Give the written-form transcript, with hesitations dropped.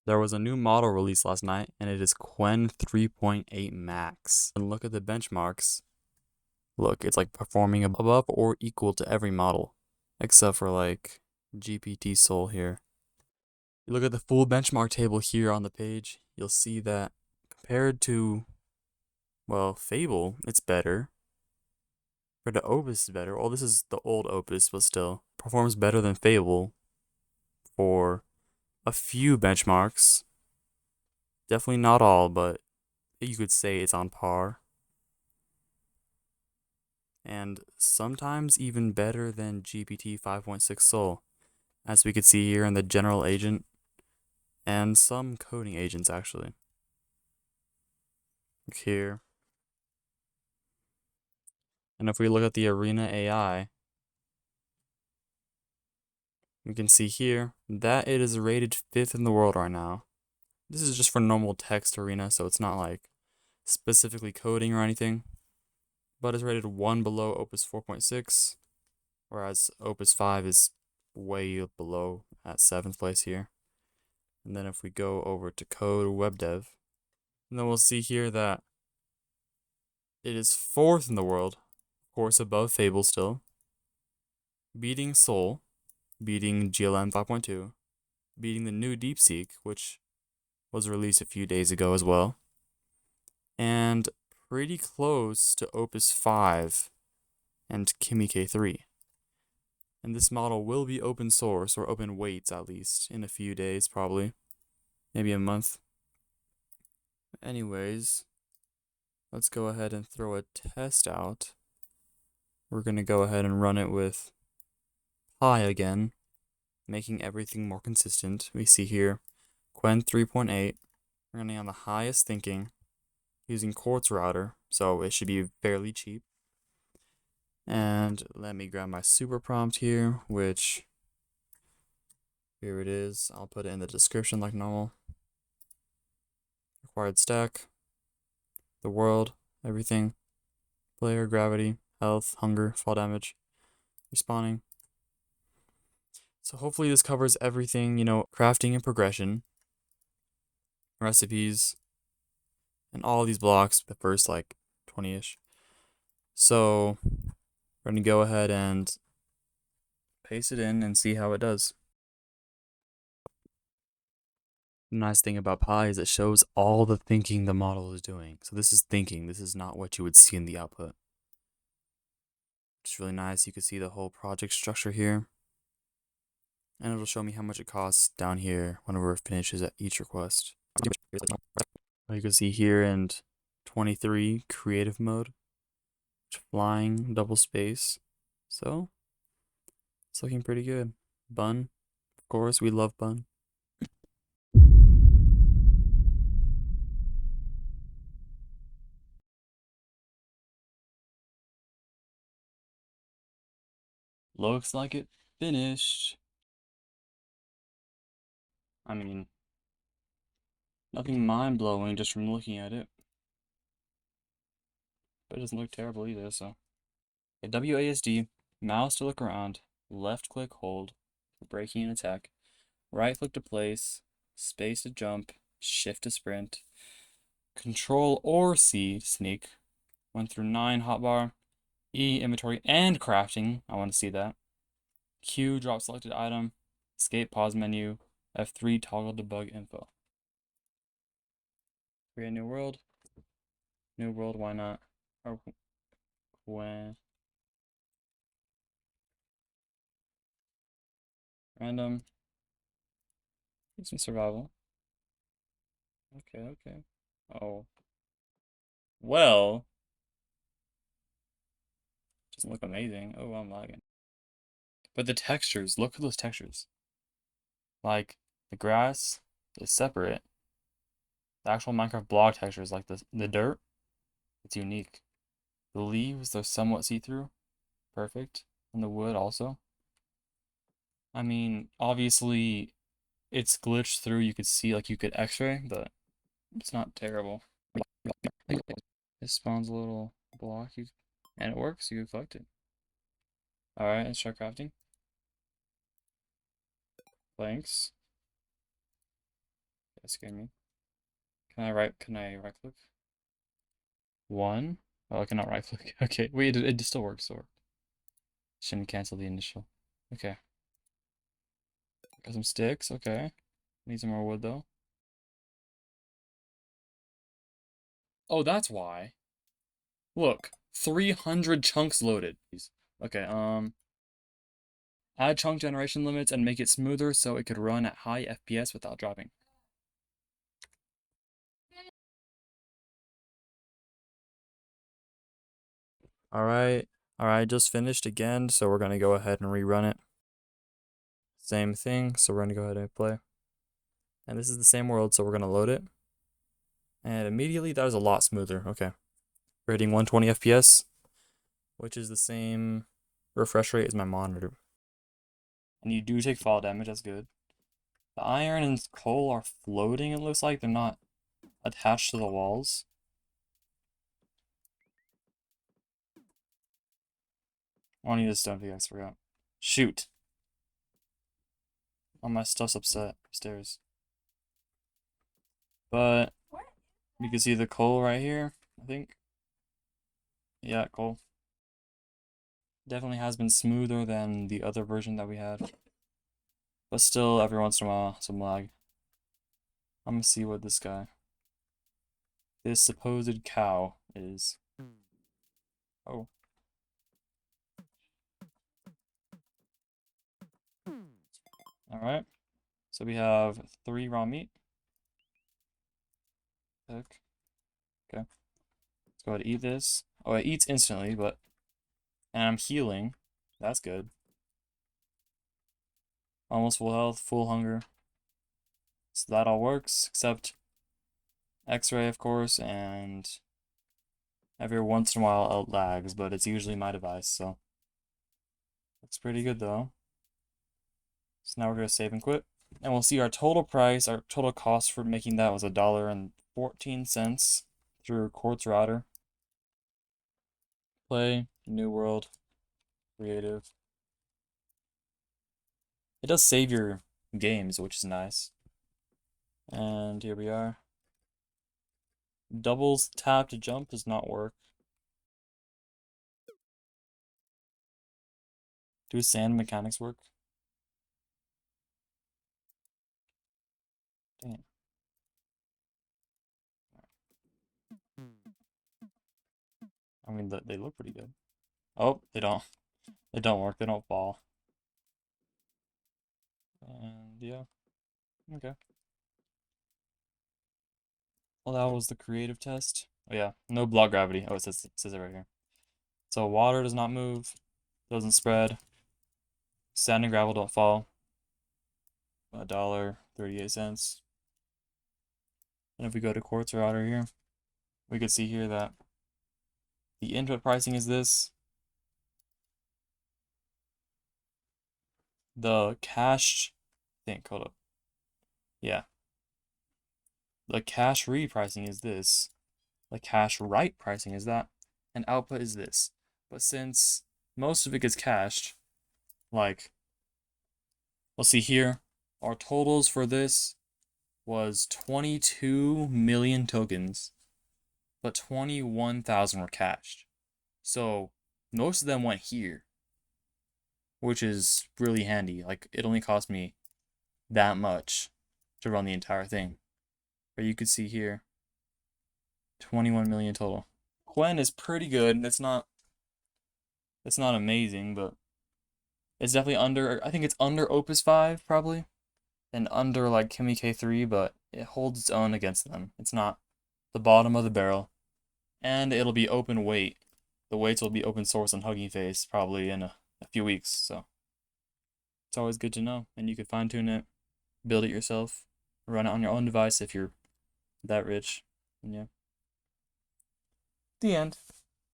There was a new model released last night, and it is Qwen 3.8 Max. And look at the benchmarks. Look, it's like performing above or equal to every model, except for like GPT Sol here. You look at the full benchmark table here on the page, you'll see that compared to, well, Fable, it's better. Compared to Opus, is better. Well, this is the old Opus, but still performs better than Fable for a few benchmarks. Definitely not all, but you could say it's on par. And sometimes even better than GPT 5.6 Sol, as we could see here in the general agent, and some coding agents actually. Look here. And if we look at the Arena AI, we can see here that it is rated 5th in the world right now. This is just for normal text arena, so it's not like specifically coding or anything. But it's rated 1 below Opus 4.6, whereas Opus 5 is way below at 7th place here. And then if we go over to code web dev, then we'll see here that it is 4th in the world, of course above Fable still, beating Sol, beating GLM 5.2, beating the new DeepSeek, which was released a few days ago as well, and pretty close to Opus 5 and Kimi K3. And this model will be open source, or open weights at least, in a few days probably, maybe a month. Anyways, let's go ahead and throw a test out. We're going to go ahead and run it with Pi again, making everything more consistent. We see here Qwen 3.8, running on the highest thinking, using QuartzRouter, so it should be fairly cheap. And let me grab my super prompt here, which, here it is. I'll put it in the description like normal. Required stack, the world, everything, player, gravity, health, hunger, fall damage, respawning. So hopefully this covers everything, crafting and progression, recipes, and all these blocks, the first like 20-ish. So we're going to go ahead and paste it in and see how it does. The nice thing about Pi is it shows all the thinking the model is doing. So this is thinking. This is not what you would see in the output. It's really nice. You can see the whole project structure here. And it'll show me how much it costs down here whenever it finishes at each request. You can see here in 23 creative mode, flying, double space. So it's looking pretty good. Bun, of course, we love bun. Looks like it finished. I mean, nothing mind-blowing just from looking at it. But it doesn't look terrible either, so. Okay, WASD, mouse to look around, left click hold for braking and attack, right click to place, space to jump, shift to sprint, control or C to sneak, 1 through 9 hotbar, E inventory and crafting, I want to see that, Q drop selected item, escape pause menu, F3 toggle debug info. Create a new world, why not, or when, random, some survival. Okay. Oh. Well. Doesn't look amazing. Oh, I'm lagging. But the textures, look at those textures. Like, the grass is separate. The actual Minecraft block textures, like the dirt, it's unique. The leaves, they're somewhat see-through. Perfect. And the wood also. I mean, obviously, it's glitched through. You could see, like, you could x-ray, but it's not terrible. It spawns a little block, and it works. You can collect it. Alright, let's try crafting. Planks. That scared me. Can I right click? 1. Oh, I cannot right click. Okay, wait, it still works, shouldn't cancel the initial. Okay. Got some sticks, okay. Need some more wood though. Oh, that's why. Look, 300 chunks loaded. Okay, add chunk generation limits and make it smoother so it could run at high FPS without dropping. Alright, just finished again, so we're gonna go ahead and rerun it. Same thing, so we're gonna go ahead and play. And this is the same world, so we're gonna load it. And immediately that is a lot smoother. Okay. We're hitting 120 FPS, which is the same refresh rate as my monitor. And you do take fall damage, that's good. The iron and coal are floating, it looks like. They're not attached to the walls. Oh, I need a stone pickaxe, forgot. Shoot. All my stuff's upstairs. But you can see the coal right here, I think. Yeah, coal. Definitely has been smoother than the other version that we had. But still, every once in a while, some lag. I'm gonna see what this supposed cow is. Oh. Alright. So we have 3 raw meat. Okay. Let's go ahead and eat this. Oh, it eats instantly, but... And I'm healing. That's good. Almost full health, full hunger. So that all works, except X-ray, of course, and every once in a while it lags, but it's usually my device, so looks pretty good though. So now we're gonna save and quit, and we'll see our total price, our total cost for making that was $1.14 through QuartzRouter. Play, new world, creative. It does save your games, which is nice. And here we are. Doubles tap to jump does not work. Do sand mechanics work? Dang it. I mean, they look pretty good. Oh, they don't. They don't work. They don't fall. And yeah. Okay. Well, that was the creative test. Oh yeah, no block gravity. Oh, it says it right here. So water does not move, doesn't spread. Sand and gravel don't fall. $1.38. And if we go to QuartzRouter here, we could see here that the input pricing is this. The cache, hold up. Yeah. The cache repricing is this. The cache write pricing is that. And output is this. But since most of it gets cached, like, let's see here, our totals for this was 22 million tokens, but 21,000 were cached. So most of them went here, which is really handy. Like, it only cost me that much to run the entire thing. But you could see here, 21 million total. Quen is pretty good. It's not amazing, but it's definitely under, I think it's under Opus 5 probably, and under like Kimi K3, but it holds its own against them. It's not the bottom of the barrel, and it'll be open weight. The weights will be open source on Hugging Face probably in a few weeks, so it's always good to know, and you can fine tune it, build it yourself, run it on your own device if you're that rich, and yeah. The end.